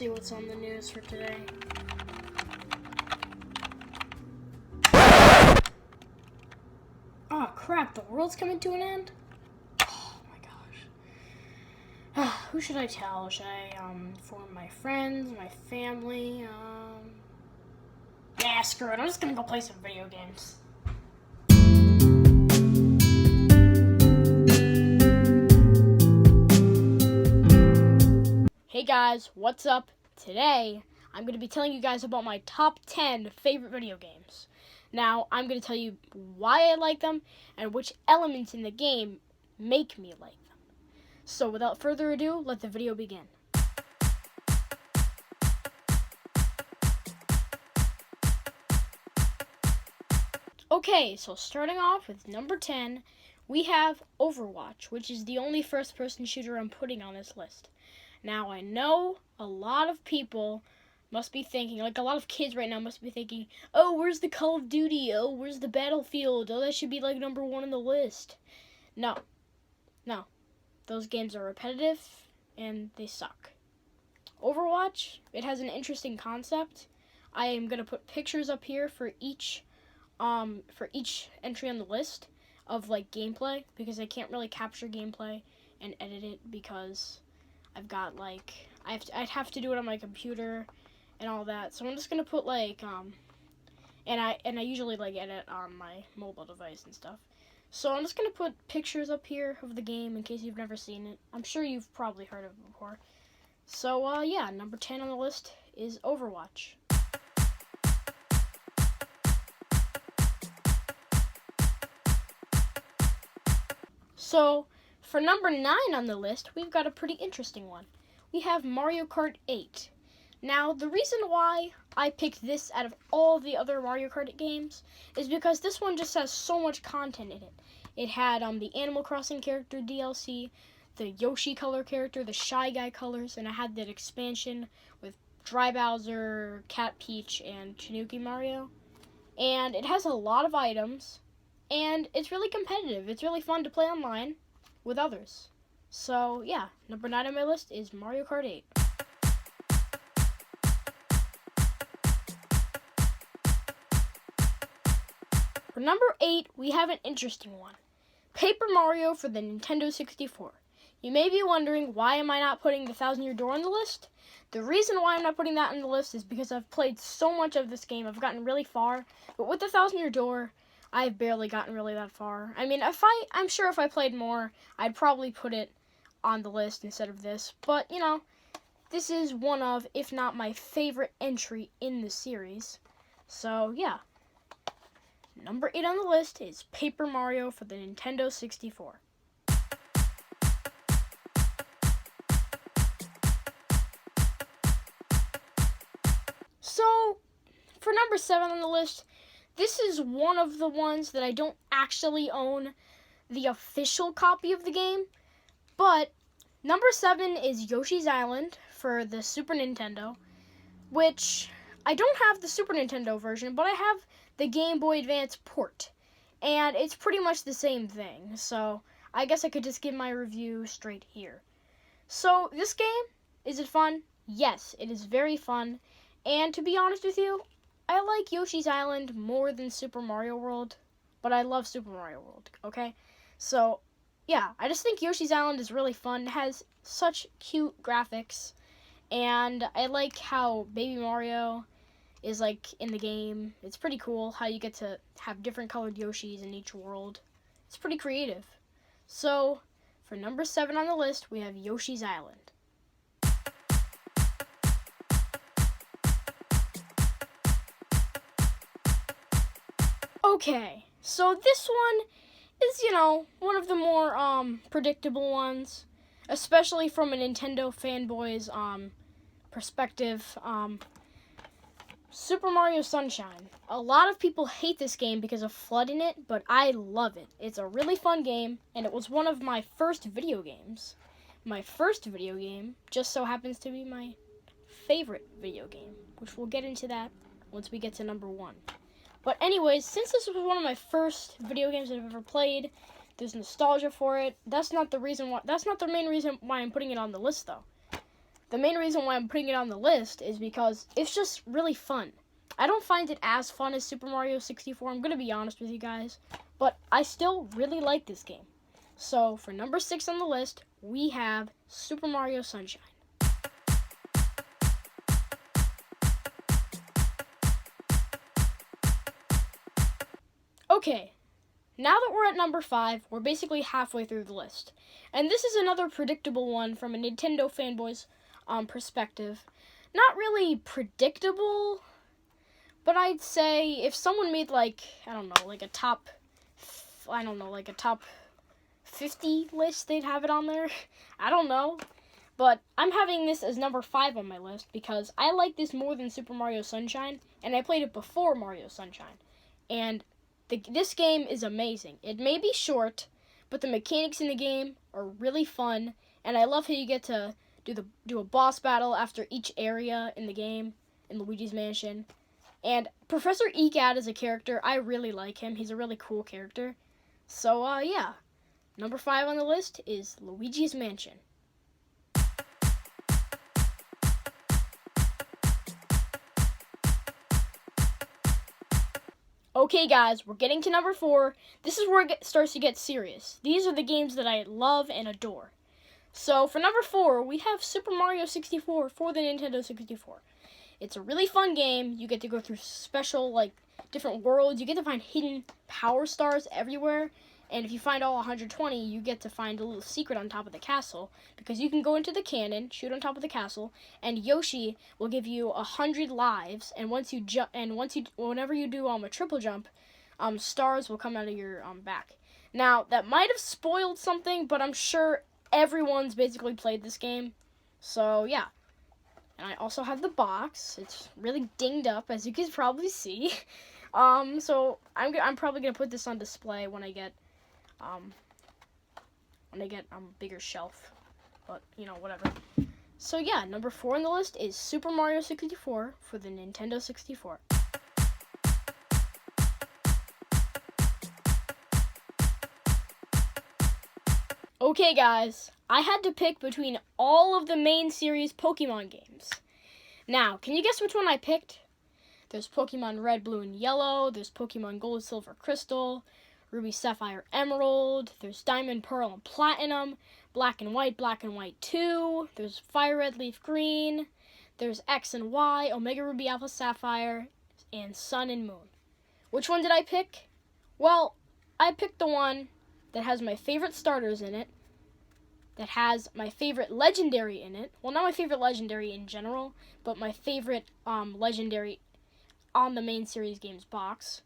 see what's on the news for today. Oh crap, the world's coming to an end? Oh my gosh. Who should I tell? Should I inform my friends, my family? Yeah, screw it. I'm just gonna go play some video games. Hey guys, what's up? Today, I'm going to be telling you guys about my top 10 favorite video games. Now, I'm going to tell you why I like them and which elements in the game make me like them. So, without further ado, let the video begin. Okay, so starting off with number 10, we have Overwatch, which is the only first-person shooter I'm putting on this list. Now, I know a lot of people must be thinking, like a lot of kids right now must be thinking, oh, where's the Call of Duty? Oh, where's the Battlefield? Oh, that should be like number 1 on the list. No. Those games are repetitive and they suck. Overwatch, it has an interesting concept. I am going to put pictures up here for each entry on the list of like gameplay, because I can't really capture gameplay and edit it because I've got like I'd have to do it on my computer and all that. So I'm just gonna put like and I usually like edit on my mobile device and stuff. So I'm just gonna put pictures up here of the game in case you've never seen it. I'm sure you've probably heard of it before. So yeah, number 10 on the list is Overwatch. So for number 9 on the list, we've got a pretty interesting one. We have Mario Kart 8. Now, the reason why I picked this out of all the other Mario Kart games is because this one just has so much content in it. It had the Animal Crossing character DLC, the Yoshi color character, the Shy Guy colors, and it had that expansion with Dry Bowser, Cat Peach, and Tanuki Mario. And it has a lot of items, and it's really competitive. It's really fun to play online with others. So yeah, number 9 on my list is Mario Kart 8. For number 8, we have an interesting one. Paper Mario for the Nintendo 64. You may be wondering, why am I not putting the 1,000 Year Door on the list? The reason why I'm not putting that on the list is because I've played so much of this game. I've gotten really far, but with the 1,000 Year Door, I've barely gotten really that far. I mean, I'm sure if I played more, I'd probably put it on the list instead of this. But, you know, this is one of, if not my favorite entry in the series. So, yeah. Number 8 on the list is Paper Mario for the Nintendo 64. So, for number 7 on the list, this is one of the ones that I don't actually own the official copy of the game, but number 7 is Yoshi's Island for the Super Nintendo, which I don't have the Super Nintendo version, but I have the Game Boy Advance port, and it's pretty much the same thing, so I guess I could just give my review straight here. So, this game, is it fun? Yes, it is very fun, and to be honest with you, I like Yoshi's Island more than Super Mario World, but I love Super Mario World, okay? So, yeah, I just think Yoshi's Island is really fun. It has such cute graphics, and I like how Baby Mario is, like, in the game. It's pretty cool how you get to have different colored Yoshis in each world. It's pretty creative. So, for number 7 on the list, we have Yoshi's Island. Okay, so this one is, one of the more predictable ones, especially from a Nintendo fanboy's perspective. Super Mario Sunshine. A lot of people hate this game because of FLUDD in it, but I love it. It's a really fun game, and it was one of my first video games. My first video game just so happens to be my favorite video game, which we'll get into that once we get to number 1. But anyways, since this was one of my first video games I've ever played, there's nostalgia for it. That's not the main reason why I'm putting it on the list, though. the main reason why I'm putting it on the list is because it's just really fun. I don't find it as fun as Super Mario 64, I'm going to be honest with you guys, but I still really like this game. So for number 6 on the list, we have Super Mario Sunshine. Okay, now that we're at number 5, we're basically halfway through the list. And this is another predictable one from a Nintendo fanboy's perspective. Not really predictable, but I'd say if someone made like a top 50 list, they'd have it on there. I don't know. But I'm having this as number 5 on my list because I like this more than Super Mario Sunshine, and I played it before Mario Sunshine. And this game is amazing. It may be short, but the mechanics in the game are really fun, and I love how you get to do a boss battle after each area in the game, in Luigi's Mansion. And Professor Egad is a character, I really like him. He's a really cool character. So, yeah. Number 5 on the list is Luigi's Mansion. Okay, guys, we're getting to number 4. This is where it starts to get serious. These are the games that I love and adore. So, for number 4, we have Super Mario 64 for the Nintendo 64. It's a really fun game. You get to go through special, different worlds. You get to find hidden power stars everywhere. And if you find all 120, you get to find a little secret on top of the castle. Because you can go into the cannon, shoot on top of the castle, and Yoshi will give you 100 lives. And whenever you do a triple jump, stars will come out of your back. Now, that might have spoiled something, but I'm sure everyone's basically played this game. So, yeah. And I also have the box. It's really dinged up, as you can probably see. So I'm probably gonna put this on display when I get a bigger shelf. But whatever. So yeah, number 4 on the list is Super Mario 64 for the Nintendo 64. Okay, guys, I had to pick between all of the main series Pokemon games. Now, can you guess which one I picked? There's Pokemon Red, Blue, and Yellow. There's Pokemon Gold, Silver, Crystal. Ruby, Sapphire, Emerald. There's Diamond, Pearl, and Platinum. Black and White 2. There's Fire Red, Leaf Green. There's X and Y, Omega Ruby, Alpha Sapphire, and Sun and Moon. Which one did I pick? Well, I picked the one that has my favorite starters in it, that has my favorite legendary in it. Well, not my favorite legendary in general, but my favorite legendary on the main series games box.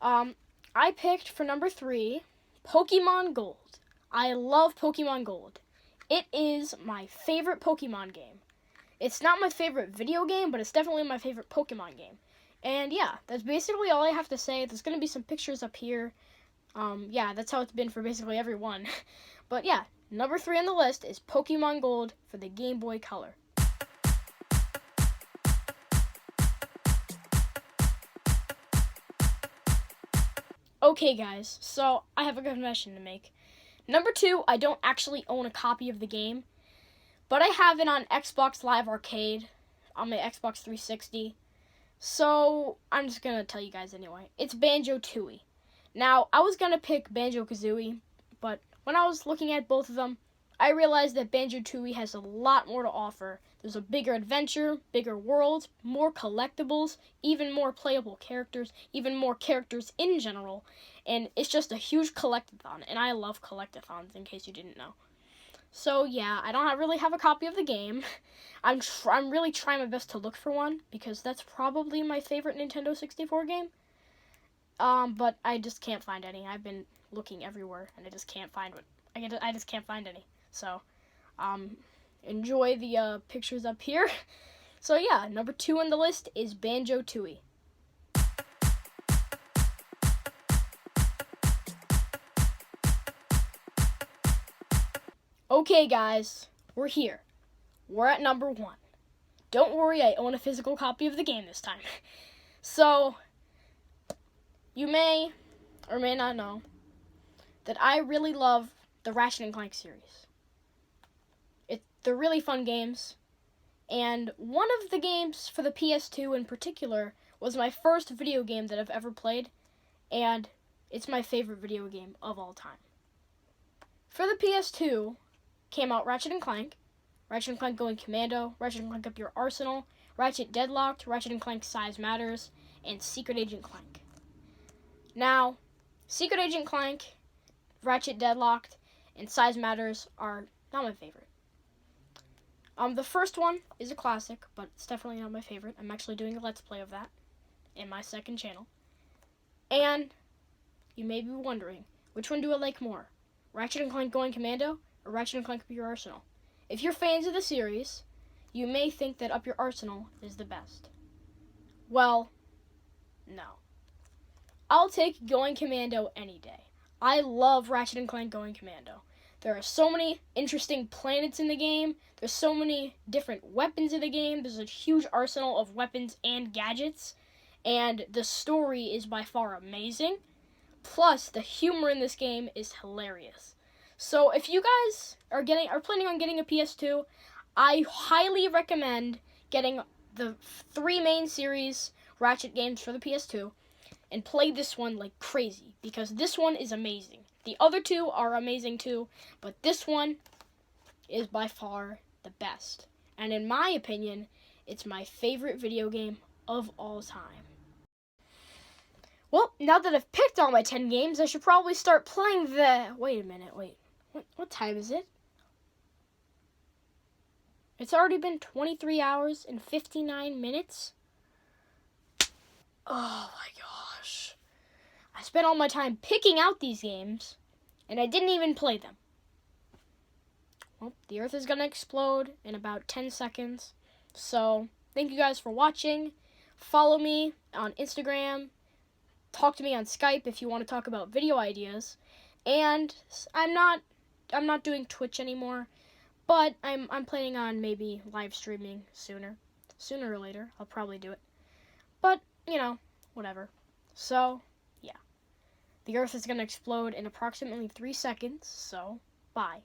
I picked for number 3, Pokemon Gold. I love Pokemon Gold. It is my favorite Pokemon game. It's not my favorite video game, but it's definitely my favorite Pokemon game. And yeah, that's basically all I have to say. There's going to be some pictures up here. Yeah, that's how it's been for basically everyone. But yeah, number 3 on the list is Pokemon Gold for the Game Boy Color. Okay, guys, so I have a confession to make. Number 2, I don't actually own a copy of the game, but I have it on Xbox Live Arcade on my Xbox 360. So I'm just going to tell you guys anyway. It's Banjo-Tooie. Now, I was going to pick Banjo-Kazooie, but when I was looking at both of them, I realized that Banjo-Tooie has a lot more to offer. There's a bigger adventure, bigger worlds, more collectibles, even more playable characters, even more characters in general, and it's just a huge collectathon, and I love collectathons, in case you didn't know. So yeah, I don't really have a copy of the game. I'm really trying my best to look for one, because that's probably my favorite Nintendo 64 game. But I just can't find any. I've been looking everywhere, and I just can't find one. I just can't find any. So, enjoy the pictures up here. So yeah, number 2 on the list is Banjo-Tooie. Okay, guys, we're here. We're at number 1. Don't worry, I own a physical copy of the game this time. So, you may or may not know that I really love the Ratchet & Clank series. They're really fun games. And one of the games for the PS2 in particular was my first video game that I've ever played, and it's my favorite video game of all time. For the PS2 came out Ratchet & Clank, Ratchet & Clank Going Commando, Ratchet & Clank Up Your Arsenal, Ratchet Deadlocked, Ratchet & Clank Size Matters, and Secret Agent Clank. Now, Secret Agent Clank, Ratchet Deadlocked, and Size Matters are not my favorite. The first one is a classic, but it's definitely not my favorite. I'm actually doing a Let's Play of that in my second channel. And you may be wondering, which one do I like more? Ratchet & Clank Going Commando or Ratchet & Clank Up Your Arsenal? If you're fans of the series, you may think that Up Your Arsenal is the best. Well, no. I'll take Going Commando any day. I love Ratchet & Clank Going Commando. There are so many interesting planets in the game. There's so many different weapons in the game. There's a huge arsenal of weapons and gadgets. And the story is by far amazing. Plus, the humor in this game is hilarious. So if you guys are planning on getting a PS2, I highly recommend getting the 3 main series Ratchet games for the PS2 and play this one like crazy, because this one is amazing. The other 2 are amazing too, but this one is by far the best. And in my opinion, it's my favorite video game of all time. Well, now that I've picked all my 10 games, I should probably start playing the... Wait a minute, wait. What time is it? It's already been 23 hours and 59 minutes. Oh my gosh. I spent all my time picking out these games, and I didn't even play them. Well, the Earth is going to explode in about 10 seconds. So, thank you guys for watching. Follow me on Instagram. Talk to me on Skype if you want to talk about video ideas. And I'm not doing Twitch anymore, but I'm planning on maybe live streaming sooner or later. I'll probably do it. But, you know, whatever. So, yeah. The Earth is going to explode in approximately 3 seconds, so bye.